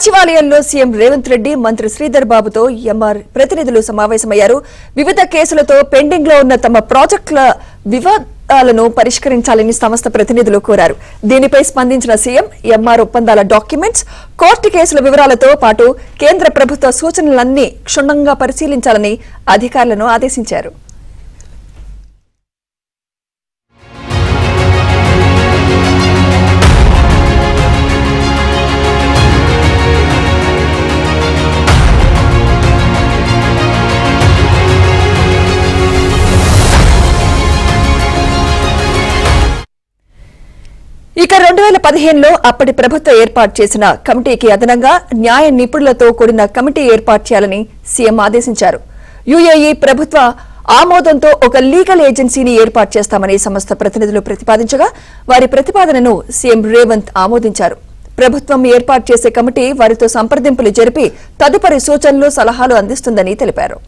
సచివాలయంలో సీఎం రేవంత్ రెడ్డి మంత్రి శ్రీధర్ బాబుతో ఎంఆర్ ప్రతినిధులు సమావేశమయ్యారు. వివిధ కేసులతో పెండింగ్ లో ఉన్న తమ ప్రాజెక్టుల వివాదాలను పరిష్కరించాలని సంస్థ ప్రతినిధులు కోరారు. దీనిపై స్పందించిన సీఎం ఎంఆర్ ఒప్పందాల డాక్యుమెంట్స్, కోర్టు కేసుల వివరాలతో పాటు కేంద్ర ప్రభుత్వ సూచనలన్నీ క్షుణ్ణంగా పరిశీలించాలని అధికారులను ఆదేశించారు. ఇక 2015లో అప్పటి ప్రభుత్వం ఏర్పాటు చేసిన కమిటీకి అదనంగా న్యాయ నిపుణులతో కూడిన కమిటీ ఏర్పాటు చేయాలని సీఎం ఆదేశించారు. యుఏఈ ప్రభుత్వ ఆమోదంతో ఒక లీగల్ ఏజెన్సీని ఏర్పాటు చేస్తామని సంస్థ ప్రతినిధులు ప్రతిపాదించగా వారి ప్రతిపాదనను సీఎం రేవంత్ ఆమోదించారు. ప్రభుత్వం ఏర్పాటు చేసే కమిటీ వారితో సంప్రదింపులు జరిపి తదుపరి సూచనలు, సలహాలు అందిస్తుందని తెలిపారు.